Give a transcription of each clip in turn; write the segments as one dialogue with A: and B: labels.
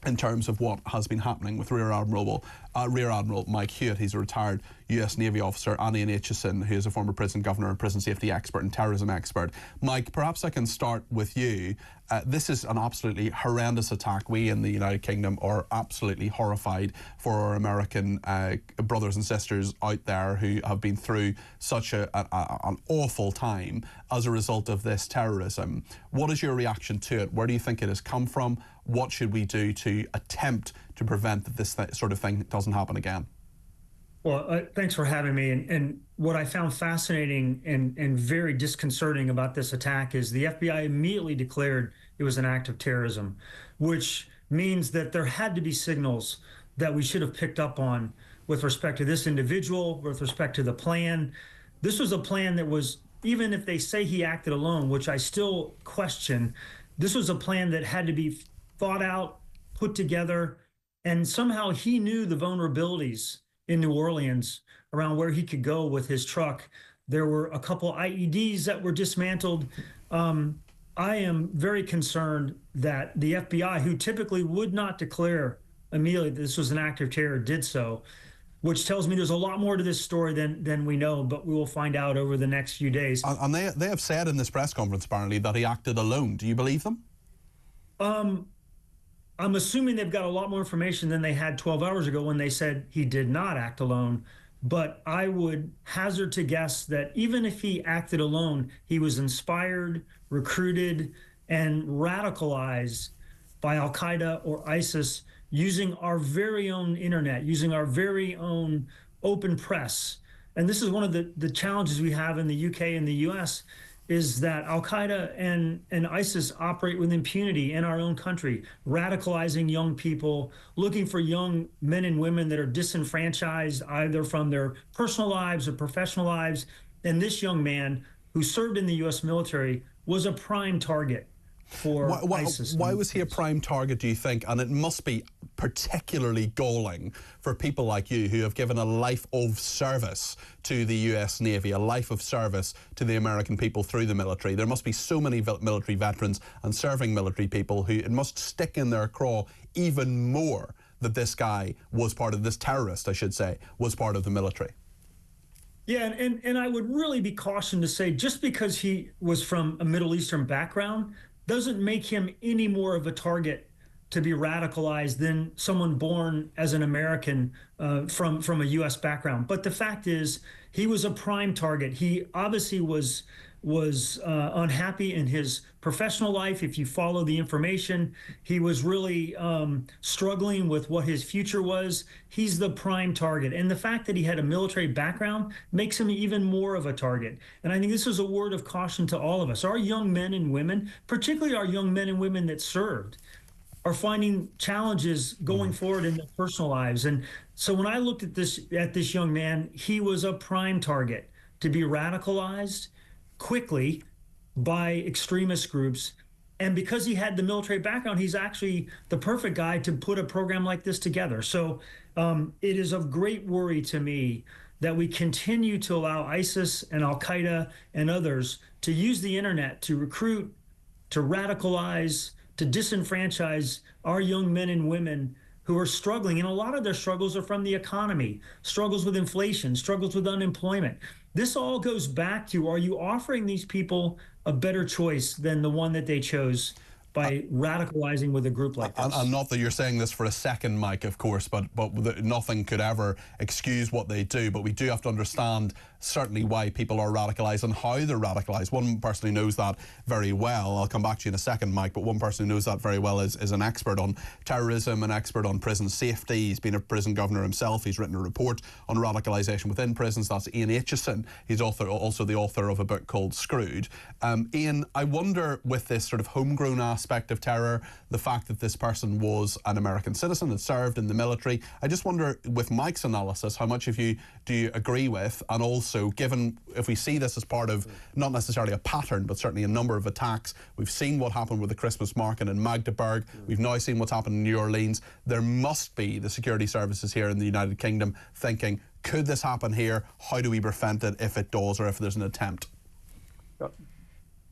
A: in terms of what has been happening with Rear Admiral Mike Hewitt. He's a retired US Navy officer, and Ian Aitchison, who is a former prison governor and prison safety expert and terrorism expert. Mike, perhaps I can start with you. This is an absolutely horrendous attack. We in the United Kingdom are absolutely horrified for our American brothers and sisters out there who have been through such an awful time as a result of this terrorism. What is your reaction to it? Where do you think it has come from? What should we do to attempt to prevent that this sort of thing doesn't happen again?
B: Well, thanks for having me. And what I found fascinating and very disconcerting about this attack is the FBI immediately declared it was an act of terrorism, which means that there had to be signals that we should have picked up on with respect to this individual, with respect to the plan. This was a plan that was, even if they say he acted alone, which I still question, this was a plan that had to be thought out, put together, and somehow he knew the vulnerabilities in New Orleans around where he could go with his truck. There were a couple IEDs that were dismantled. I am very concerned that the FBI, who typically would not declare immediately that this was an act of terror, did so, which tells me there's a lot more to this story than we know, but we will find out over the next few days.
A: And they have said in this press conference, apparently, that he acted alone. Do you believe them?
B: I'm assuming they've got a lot more information than they had 12 hours ago when they said he did not act alone. But I would hazard to guess that even if he acted alone, he was inspired, recruited, and radicalized by Al-Qaeda or ISIS using our very own internet, using our very own open press. And this is one of the challenges we have in the UK and the US, is that Al-Qaeda and ISIS operate with impunity in our own country, radicalizing young people, looking for young men and women that are disenfranchised either from their personal lives or professional lives. And this young man who served in the US military was a prime target for ISIS.
A: Why was he a prime target, do you think? And it must be particularly galling for people like you who have given a life of service to the US Navy, a life of service to the American people through the military. There must be so many military veterans and serving military people who it must stick in their craw even more that this guy was part of, this terrorist, I should say, was part of the military.
B: Yeah, and I would really be cautioned to say just because he was from a Middle Eastern background doesn't make him any more of a target to be radicalized than someone born as an American from a U.S. background. But the fact is, he was a prime target. He obviously was unhappy in his professional life. If you follow the information, he was really struggling with what his future was. He's the prime target. And the fact that he had a military background makes him even more of a target. And I think this is a word of caution to all of us. Our young men and women, particularly our young men and women that served, are finding challenges going forward in their personal lives. And so when I looked at this young man, he was a prime target to be radicalized quickly by extremist groups. And because he had the military background, he's actually the perfect guy to put a program like this together. So it is of great worry to me that we continue to allow ISIS and Al-Qaeda and others to use the internet to recruit, to radicalize, to disenfranchise our young men and women who are struggling. And a lot of their struggles are from the economy, struggles with inflation, struggles with unemployment. This all goes back to, are you offering these people a better choice than the one that they chose by radicalizing with a group like this?
A: And not that you're saying this for a second, Mike, of course, but nothing could ever excuse what they do. But we do have to understand certainly why people are radicalized and how they're radicalized. One person who knows that very well, I'll come back to you in a second, Mike, but one person who knows that very well is an expert on terrorism, an expert on prison safety. He's been a prison governor himself. He's written a report on radicalization within prisons. That's Ian Aitchison. He's also the author of a book called Screwed. Ian, I wonder, with this sort of homegrown aspect of terror, the fact that this person was an American citizen and served in the military, I just wonder, with Mike's analysis, how much of you do you agree with? And also, given if we see this as part of not necessarily a pattern, but certainly a number of attacks, we've seen what happened with the Christmas market in Magdeburg, we've now seen what's happened in New Orleans, there must be the security services here in the United Kingdom thinking, could this happen here? How do we prevent it if it does, or if there's an attempt?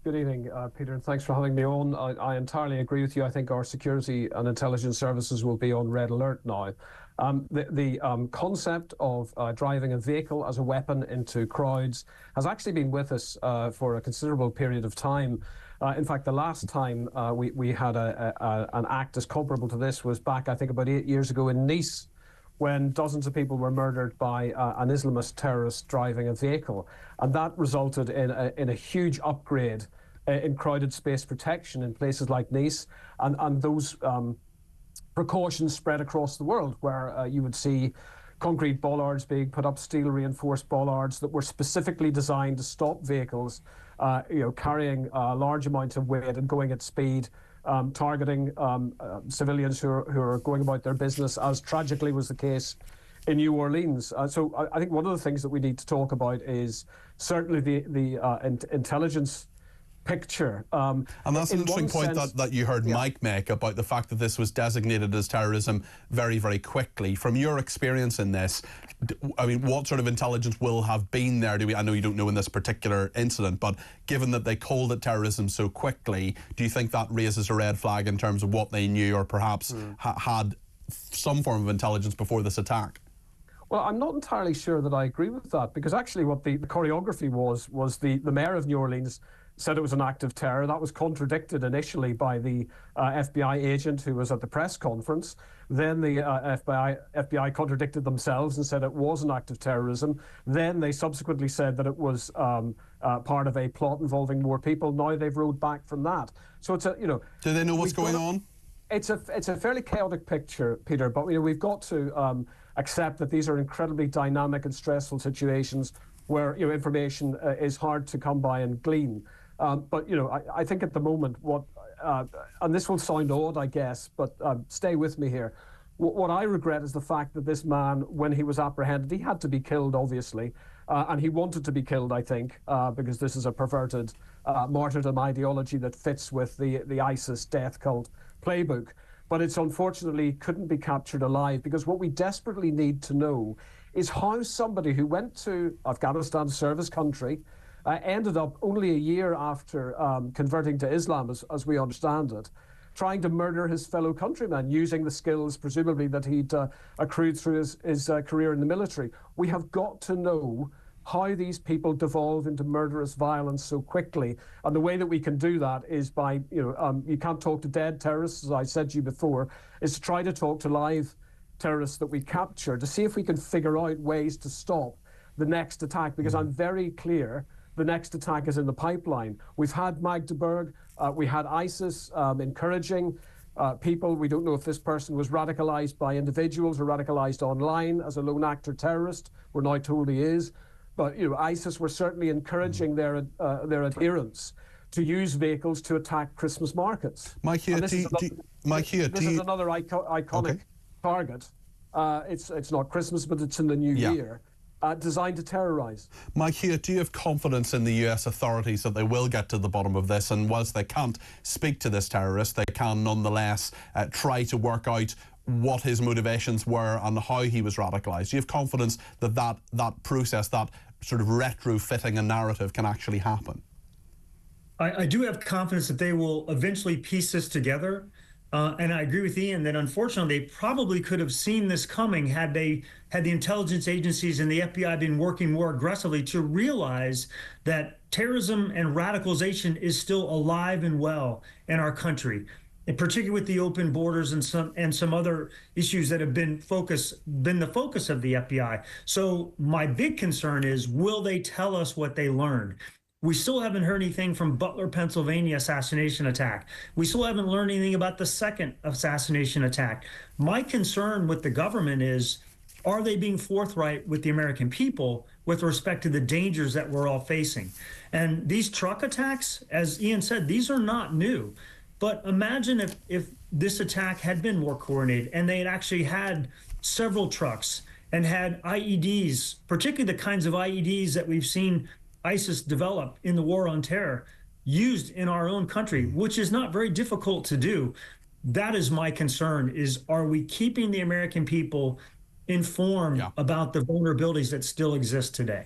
C: Good evening, Peter, and thanks for having me on. I entirely agree with you. I think our security and intelligence services will be on red alert now. The concept of driving a vehicle as a weapon into crowds has actually been with us for a considerable period of time. In fact, the last time we had an act as comparable to this was back, I think, about 8 years ago in Nice, when dozens of people were murdered by an Islamist terrorist driving a vehicle. And that resulted in a huge upgrade in crowded space protection in places like Nice. And those precautions spread across the world, where you would see concrete bollards being put up, steel reinforced bollards that were specifically designed to stop vehicles carrying large amounts of weight and going at speed, targeting civilians who are going about their business, as tragically was the case in New Orleans. So I think one of the things that we need to talk about is certainly the intelligence picture.
A: And that's an interesting point that you heard Mike make about the fact that this was designated as terrorism very, very quickly. From your experience in this, I mean, what sort of intelligence will have been there? I know you don't know in this particular incident, but given that they called it terrorism so quickly, do you think that raises a red flag in terms of what they knew, or perhaps had some form of intelligence before this attack?
C: Well, I'm not entirely sure that I agree with that, because actually what the choreography was the mayor of New Orleans said it was an act of terror. That was contradicted initially by the FBI agent who was at the press conference. Then the FBI contradicted themselves and said it was an act of terrorism. Then they subsequently said that it was part of a plot involving more people. Now they've rolled back from that. So it's
A: do they know what's going on?
C: It's a fairly chaotic picture, Peter, but we've got to accept that these are incredibly dynamic and stressful situations where information is hard to come by and glean. But I think at the moment and this will sound odd, I guess, but stay with me here. What I regret is the fact that this man, when he was apprehended, he had to be killed, obviously, and he wanted to be killed, I think, because this is a perverted martyrdom ideology that fits with the ISIS death cult playbook. But it's unfortunately couldn't be captured alive, because what we desperately need to know is how somebody who went to Afghanistan to serve his country ended up only a year after converting to Islam, as we understand it, trying to murder his fellow countrymen using the skills, presumably, that he'd accrued through his career in the military. We have got to know how these people devolve into murderous violence so quickly. And the way that we can do that is by, you can't talk to dead terrorists, as I said to you before, is to try to talk to live terrorists that we capture, to see if we can figure out ways to stop the next attack, because I'm very clear the next attack is in the pipeline. We've had Magdeburg, we had ISIS encouraging people. We don't know if this person was radicalized by individuals or radicalized online as a lone actor terrorist. We're now told he is. But ISIS were certainly encouraging their adherents to use vehicles to attack Christmas markets.
A: Mike, here,
C: this is another iconic target. It's not Christmas, but it's in the new year. Designed to terrorize.
A: Mike, here, do you have confidence in the US authorities that they will get to the bottom of this, and whilst they can't speak to this terrorist, they can nonetheless try to work out what his motivations were and how he was radicalized? Do you have confidence that that process, that sort of retrofitting a narrative, can actually happen?
B: I do have confidence that they will eventually piece this together. And I agree with Ian that unfortunately they probably could have seen this coming had the intelligence agencies and the FBI been working more aggressively to realize that terrorism and radicalization is still alive and well in our country, and particularly with the open borders and some other issues that have been the focus of the FBI. So my big concern is, will they tell us what they learned? We still haven't heard anything from Butler, Pennsylvania assassination attack. We still haven't learned anything about the second assassination attack. My concern with the government is, are they being forthright with the American people with respect to the dangers that we're all facing? And these truck attacks, as Ian said, these are not new. But imagine if this attack had been more coordinated and they had actually had several trucks and had IEDs, particularly the kinds of IEDs that we've seen ISIS develop in the war on terror, used in our own country, which is not very difficult to do. That is my concern, is, are we keeping the American people informed about the vulnerabilities that still exist today?